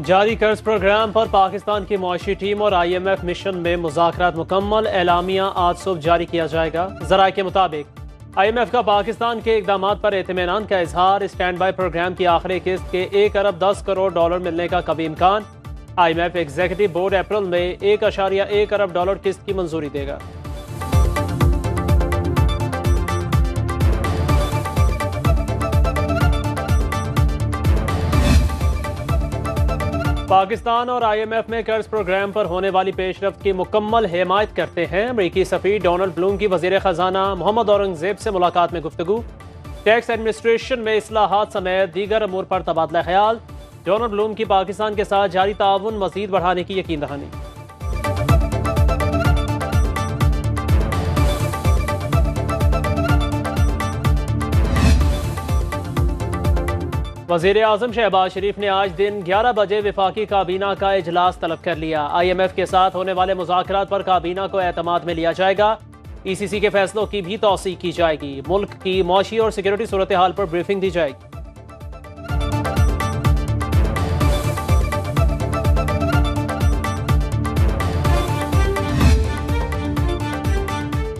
जारी कर्ज प्रोग्राम पर पाकिस्तान की मुआशी टीम और IMF मिशन में मुज़ाकरात मुकम्मल। एलामिया आज सुबह जारी किया जाएगा। ज़राए के मुताबिक IMF का पाकिस्तान के इक़दाम पर एतमानान का इजहार। स्टैंड बाई प्रोग्राम की आखिरी किस्त के 1 अरब 10 करोड़ डॉलर मिलने का कभी इम्कान। IMF एग्जीक्यूटिव बोर्ड अप्रैल में 1.1 अरब डॉलर किस्त की मंजूरी देगा। पाकिस्तान और IMF में कर्ज प्रोग्राम पर होने वाली पेशरफ्त की मुकम्मल हिमायत करते हैं। अमरीकी सफ़ीर डोनाल्ड ब्लूम की वज़ीर ख़जाना मोहम्मद औरंगज़ेब से मुलाकात में गुफ्तगू। टैक्स एडमिनिस्ट्रेशन में इस्लाहात समेत दीगर अमूर पर तबादला ख्याल। डोनाल्ड ब्लूम की पाकिस्तान के साथ जारी ताउन मज़ीद बढ़ाने की यकीन दहानी। वज़ीर आज़म शहबाज शरीफ ने आज दिन 11 बजे वफाकी काबीना का इजलास तलब कर लिया। IMF के साथ होने वाले मुज़ाकरात पर काबीना को एतमाद में लिया जाएगा। ECC के फैसलों की भी तौसीक की जाएगी। मुल्क की मौशी और सिक्योरिटी सूरत हाल पर ब्रीफिंग दी जाएगी।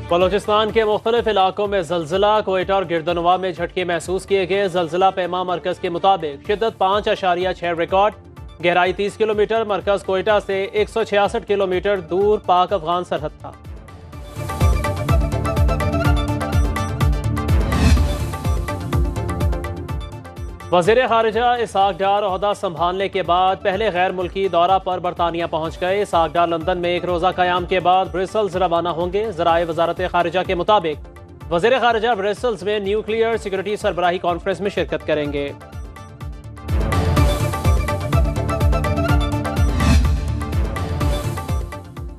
बलोचिस्तान के मुख्तलिफ इलाकों में ज़लज़ला। कोयटा और गिरदनवा में झटके महसूस किए गए। ज़लज़ला पैमा मरकज़ के मुताबिक शिद्दत 5.6 रिकॉर्ड। गहराई 30 किलोमीटर। मरकज़ कोयटा से 166 किलोमीटर दूर पाक अफगान सरहद था। वज़ीर ख़ारिजा इसहाक डार ओहदा संभालने के बाद पहले गैर मुल्की दौरा पर बरतानिया पहुँच गए। इसहाक डार लंदन में एक रोज़ा क़याम के बाद ब्रसेल्स रवाना होंगे। ज़राए वज़ारत ख़ारिजा के मुताबिक वज़ीर ख़ारिजा ब्रसेल्स में न्यूक्लियर सिक्योरिटी सरबराही कॉन्फ्रेंस में शिरकत करेंगे।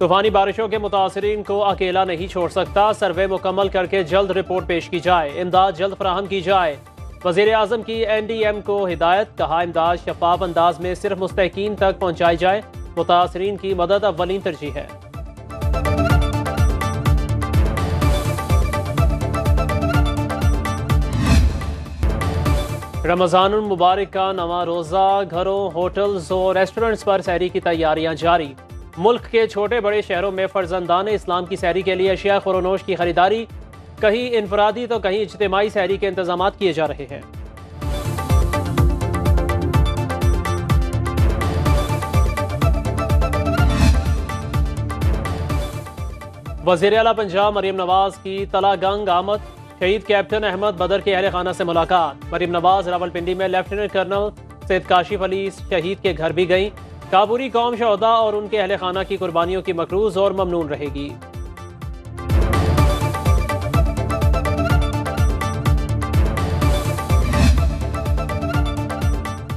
तूफ़ानी बारिशों के मुतासरीन को अकेला नहीं छोड़ सकता। सर्वे मुकम्मल करके जल्द रिपोर्ट पेश की जाए। इमदाद जल्द फराहम की जाए। वज़ीर आज़म की NDM को हिदायत। कहा इमदाद शफाफ अंदाज में सिर्फ मुस्तहिकीन तक पहुँचाई जाए। मुतासरीन की मदद अव्वलीन तरजीह है। रमज़ानुल मुबारक का नवा रोज़ा। घरों, होटल्स और रेस्टोरेंट्स पर सहरी की तैयारियां जारी। मुल्क के छोटे बड़े शहरों में फर्जंदान इस्लाम की सहरी के लिए अशिया खुरोनोश की खरीदारी। कहीं इनफरादी तो कहीं इज्तिमाई सहरी के इंतजाम किए जा रहे हैं। वज़ीर आला पंजाब मरीम नवाज की तलागंग आमद। शहीद कैप्टन अहमद बदर के अहल खाना से मुलाकात। मरीम नवाज रावलपिंडी में लेफ्टिनेंट कर्नल सैयद काशिफ अली शहीद के घर भी गईं। काबूरी कौम शहदा और उनके अहल खाना की कुर्बानियों की मकरूज और ममनून रहेगी।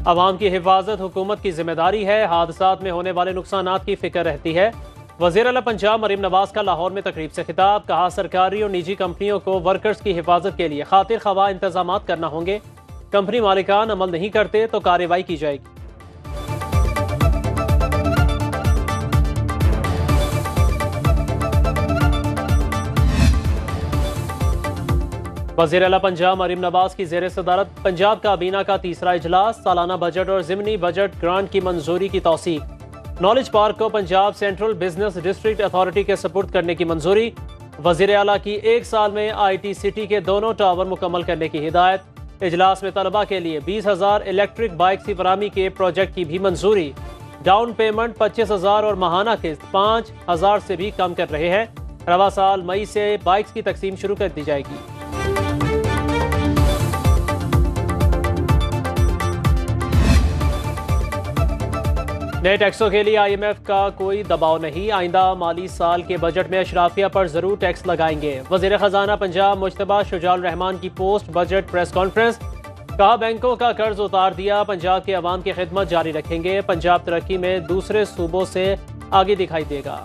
अवाम की हिफाजत हुकूमत की जिम्मेदारी है। हादसात में होने वाले नुकसानात की फिक्र रहती है। वज़ीर आला पंजाब मरीम नवाज का लाहौर में तकरीब से खिताब। कहा सरकारी और निजी कंपनियों को वर्कर्स की हिफाजत के लिए खातिर खवा इंतजाम करना होंगे। कंपनी मालिकान अमल नहीं करते तो कार्रवाई की जाएगी। वज़ीर आला पंजाब मरीम नवाज की ज़ेर सदारत पंजाब काबीना का तीसरा इजलास। सालाना बजट और ज़िमनी बजट ग्रांट की मंजूरी की तौसीक। नॉलेज पार्क को Punjab central business district authority के सपुर्द करने की मंजूरी। वज़ीर आला की 1 साल में IT सिटी के दोनों टावर मुकम्मल करने की हिदायत। इजलास में तलबा के लिए 20,000 इलेक्ट्रिक बाइक की फराहमी के प्रोजेक्ट की भी मंजूरी। डाउन पेमेंट 25,000 और माहाना किस्त 5,000 से भी कम कर रहे हैं। रवा साल मई से बाइक्स की तकसीम शुरू कर दी जाएगी। नए टैक्सों के लिए IMF का कोई दबाव नहीं। आइंदा माली साल के बजट में अशराफिया पर जरूर टैक्स लगाएंगे। वज़ीर ख़जाना पंजाब मुश्तबा शुजाउर रहमान की पोस्ट बजट प्रेस कॉन्फ्रेंस। कहा बैंकों का कर्ज उतार दिया। पंजाब के अवाम की खिदमत जारी रखेंगे। पंजाब तरक्की में दूसरे सूबों से आगे दिखाई देगा।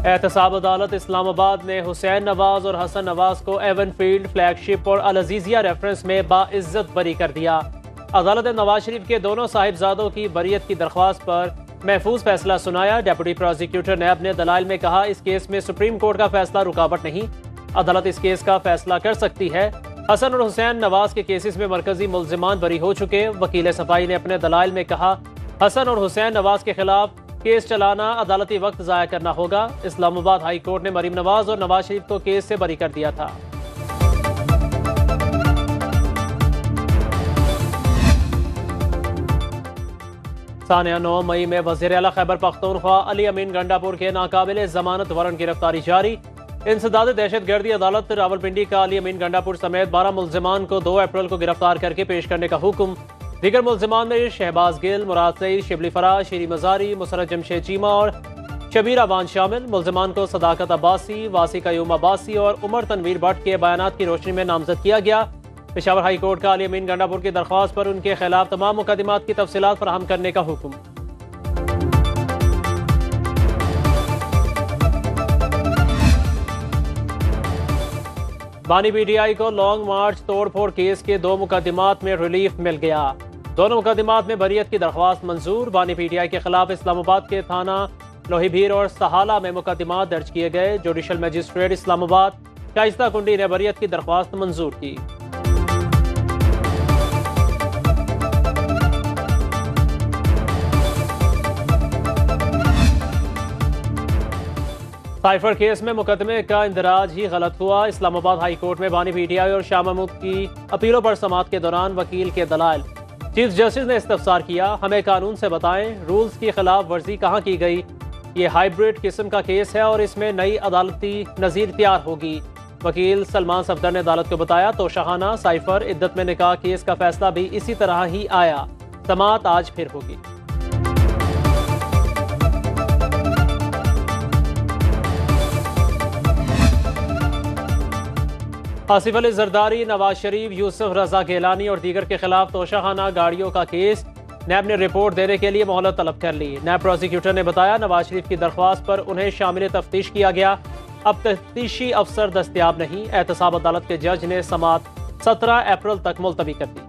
एहतसाब अदालत इस्लामाबाद ने हुसैन नवाज और हसन नवाज को एवनफील्ड फ्लैगशिप और अल अजीजिया रेफरेंस में बाइज्जत बरी कर दिया। अदालत ने नवाज शरीफ के दोनों साहिबजादों की बरियत की दरख्वास्त पर महफूज फैसला सुनाया। डेप्यूटी प्रोसिक्यूटर नैब ने दलाइल में कहा इस केस में सुप्रीम कोर्ट का फैसला रुकावट नहीं, अदालत इस केस का फैसला कर सकती है। हसन और हुसैन नवाज के केसेस में मरकजी मुल्जिमान बरी हो चुके। वकील सफाई ने अपने दलाइल में कहा, हसन और हुसैन नवाज के खिलाफ केस चलाना अदालती वक्त ज़ाया करना होगा। इस्लामाबाद हाई कोर्ट ने मरीम नवाज और नवाज शरीफ को केस से बरी कर दिया था। सानिया 9 मई में वज़ीर आला खैबर पख्तूनख्वा अली अमीन गंडापुर के नाकाबिले जमानत वारंट गिरफ्तारी जारी। इंसदाद दहशत गर्दी अदालत रावलपिंडी का अली अमीन गंडापुर समेत 12 मुल्जिमान को 2 अप्रैल को गिरफ्तार करके पेश करने का हुक्म। दीगर मुल्जिमान में शहबाज गिल, मुराद सईद, शिबली फराज, शीरी मजारी, मुसरत जमशेद चीमा और शबीर अबान शामिल। मुल्जिमान को सदाकत अब्बासी, वासी कयूम अब्बासी और उमर तनवीर भट्ट के बयानात की रोशनी में नामजद किया गया। पेशावर हाई कोर्ट का अली अमीन गंडापुर की दरख्वास्त पर उनके खिलाफ तमाम मुकदमात की तफसीलात फराहम करने का हुक्म। बानी पीटीआई को लॉन्ग मार्च तोड़फोड़ केस के 2 मुकदमात में रिलीफ मिल गया। दोनों मुकदमात में बरियत की दरख्वास्त मंजूर। बानी पीटीआई के खिलाफ इस्लामाबाद के थाना लोहीभीर और सहाला में मुकदमात दर्ज किए गए। जुडिशल मजिस्ट्रेट इस्लामाबाद शाइस्ता कुंडी ने बरियत की दरख्वास्त मंजूर की। साइफर केस में मुकदमे का इंदराज ही गलत हुआ। इस्लामाबाद हाई कोर्ट में बानी पीटीआई और शाह महमूद की अपीलों पर समाअत के दौरान वकील के दलाइल। चीफ जस्टिस ने इस्तफसार किया, हमें कानून से बताएं रूल्स की खिलाफ वर्जी कहाँ की गई। ये हाइब्रिड किस्म का केस है और इसमें नई अदालती नज़ीर तैयार होगी। वकील सलमान सफदर ने अदालत को बताया, तोशाखाना, साइफर, इद्दत में निकाह केस का फैसला भी इसी तरह ही आया। समाअत आज फिर होगी। आसिफ अली जरदारी, नवाज शरीफ, यूसुफ रजा गिलानी और दीगर के खिलाफ तोशाखाना गाड़ियों का केस। नैब ने रिपोर्ट देने के लिए मोहलत तलब कर ली। नैब प्रोसिक्यूटर ने बताया, नवाज शरीफ की दरख्वास्त पर उन्हें शामिल तफ्तीश किया गया। अब तफ्तीशी अफसर दस्तियाब नहीं। एहतसाब अदालत के जज ने समाअत 17 अप्रैल तक मुलतवी कर दी।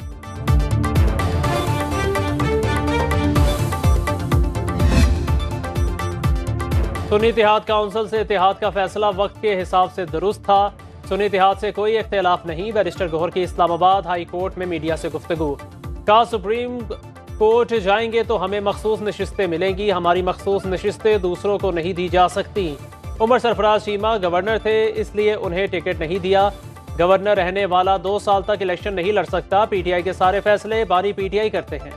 सुन्नी इत्तेहाद काउंसिल से इत्तेहाद का फैसला वक्त के हिसाब से दुरुस्त था। सुन्नी इत्तेहाद से कोई इख्तिलाफ नहीं। बैरिस्टर गौहर की इस्लामाबाद हाई कोर्ट में मीडिया से गुफ्तगू। कहा, सुप्रीम कोर्ट जाएंगे तो हमें मखसूस नशिस्तें मिलेंगी। हमारी मखसूस नशिस्तें दूसरों को नहीं दी जा सकती। उमर सरफराज चीमा गवर्नर थे, इसलिए उन्हें टिकट नहीं दिया। गवर्नर रहने वाला 2 साल तक इलेक्शन नहीं लड़ सकता। पीटीआई के सारे फैसले बानी पीटीआई करते हैं।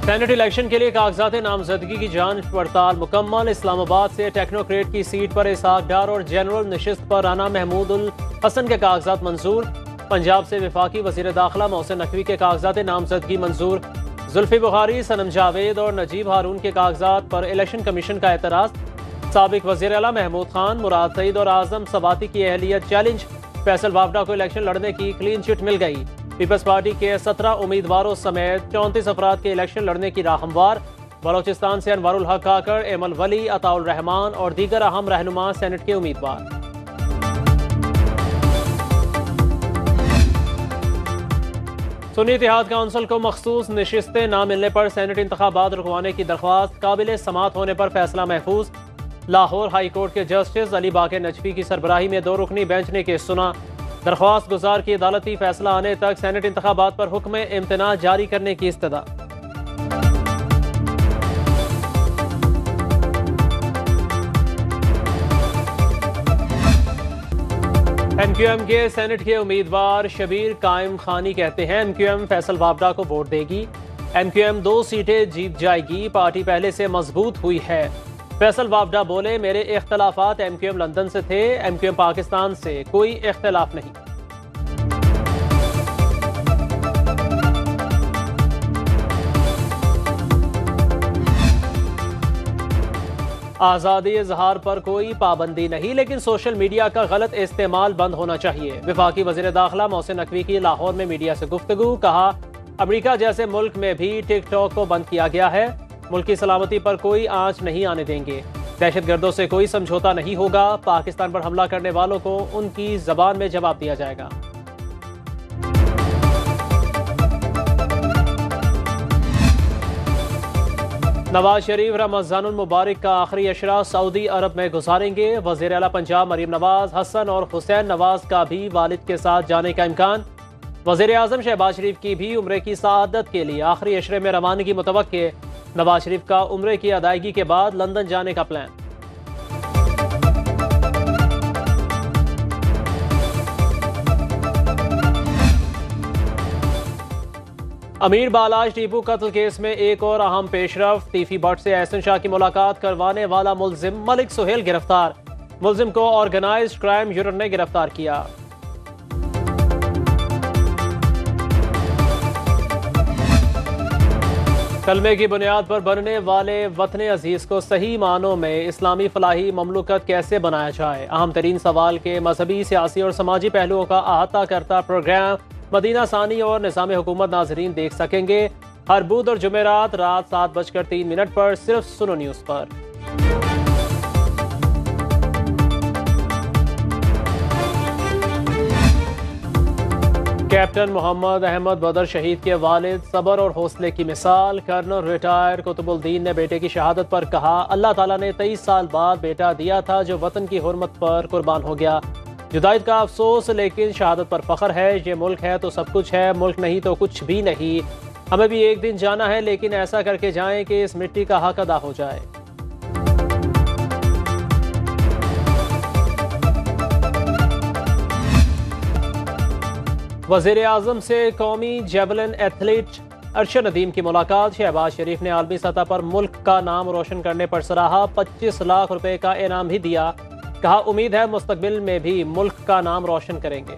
सेनेट इलेक्शन के लिए कागजात नामजदगी की जांच पड़ताल मुकम्मल। इस्लामाबाद से टेक्नोक्रेट की सीट पर इसहाक डार और जनरल नशिस्त पर राना महमूद उल हसन के कागजात मंजूर। पंजाब से वफाकी वजीर दाखिला मोहसिन नकवी के कागजात नामजदगी मंजूर। जुल्फी बुखारी, सनम जावेद और नजीब हारून के कागजात पर इलेक्शन कमीशन का एतराज़। साबिक वजीर आला महमूद खान, मुराद सईद और आजम सबाती की अहलियत चैलेंज। फैसल वावडा को इलेक्शन लड़ने की क्लीन चिट मिल गई। पीपल्स पार्टी के 17 उम्मीदवारों समेत 34 अफराद के इलेक्शन लड़ने की राह हमवार। बलोचिस्तान से अनवारुल हक काकड़, एमल वली, अताउल रहमान और दीगर अहम रहनुमा सेनेट के उम्मीदवार। सुन्नी इत्तेहाद काउंसिल को मखसूस नशिस्तें न मिलने पर सेनेट इंतखाबात रुकवाने की दरख्वास्त काबिल समाअत होने पर फैसला महफूज। लाहौर हाई कोर्ट के जस्टिस अली बाकर नजफी की सरबराही में 2 रुकनी बेंच ने केस सुना। दरख्वास्त गुजार की अदालती फैसला आने तक सेनेट इंतखाबात पर हुक्म इम्तना जारी करने की इस्तदा। एमक्यूएम के सेनेट के उम्मीदवार शबीर कायम खानी कहते हैं, एमक्यूएम फैसल वावडा को वोट देगी। एमक्यूएम 2 सीटें जीत जाएगी। पार्टी पहले से मजबूत हुई है। फैसल वावडा बोले, मेरे इख्तलाफात एमक्यूएम लंदन से थे, एमक्यूएम पाकिस्तान से कोई इख्तलाफ नहीं। आज़ादी इजहार पर कोई पाबंदी नहीं, लेकिन सोशल मीडिया का गलत इस्तेमाल बंद होना चाहिए। वफाकी वज़ीर दाखिला मोहसिन नकवी की लाहौर में मीडिया से गुफ्तगू। कहा, अमेरिका जैसे मुल्क में भी टिकटॉक को बंद किया गया है। मुल्क की सलामती पर कोई आंच नहीं आने देंगे। दहशतगर्दों से कोई समझौता नहीं होगा। पाकिस्तान पर हमला करने वालों को उनकी जबान में जवाब दिया जाएगा। नवाज शरीफ रमज़ानुल मुबारक का आखिरी अशरा सऊदी अरब में गुजारेंगे। वज़ीर आला पंजाब मरीम नवाज, हसन और हुसैन नवाज का भी वालिद के साथ जाने का इम्कान। वज़ीर आज़म शहबाज शरीफ की भी उम्रे की सआदत के लिए आखिरी अशरे में रवानगी मुतवक्के। नवाज शरीफ का उम्रे की अदायगी के बाद लंदन जाने का प्लान। अमीर बालाज टीपू कत्ल केस में एक और अहम पेशरफ। तीफी भट्ट से एहसन शाह की मुलाकात करवाने वाला मुल्जिम मलिक सुहेल गिरफ्तार। मुल्जिम को ऑर्गेनाइज्ड क्राइम यूनिट ने गिरफ्तार किया। कलमे की बुनियाद पर बनने वाले वतन अजीज को सही मानों में इस्लामी फलाही ममलुकत कैसे बनाया जाए, अहम तरीन सवाल के मजहबी, सियासी और समाजी पहलुओं का अहाता करता प्रोग्राम मदीना सानी और निज़ाम हुकूमत नाजरीन देख सकेंगे हर बुध और जुमेरात रात 7:03 पर सिर्फ सुनो न्यूज़ पर। कैप्टन मोहम्मद अहमद बदर शहीद के वालिद सब्र और हौसले की मिसाल। कर्नल रिटायर कुतुबुद्दीन ने बेटे की शहादत पर कहा, अल्लाह ताला ने 23 साल बाद बेटा दिया था जो वतन की हुर्मत पर कुर्बान हो गया। जुदाई का अफसोस लेकिन शहादत पर फख्र है। ये मुल्क है तो सब कुछ है, मुल्क नहीं तो कुछ भी नहीं। हमें भी एक दिन जाना है, लेकिन ऐसा करके जाएं कि इस मिट्टी का हक अदा हो जाए। वज़ीर आज़म से कौमी जेवलिन एथलीट अरशद नदीम की मुलाकात। शहबाज शरीफ ने आलमी सतह पर मुल्क का नाम रोशन करने पर सराहा। 25 लाख रुपए का इनाम भी दिया। कहा, उम्मीद है मुस्तकबिल में भी मुल्क का नाम रोशन करेंगे।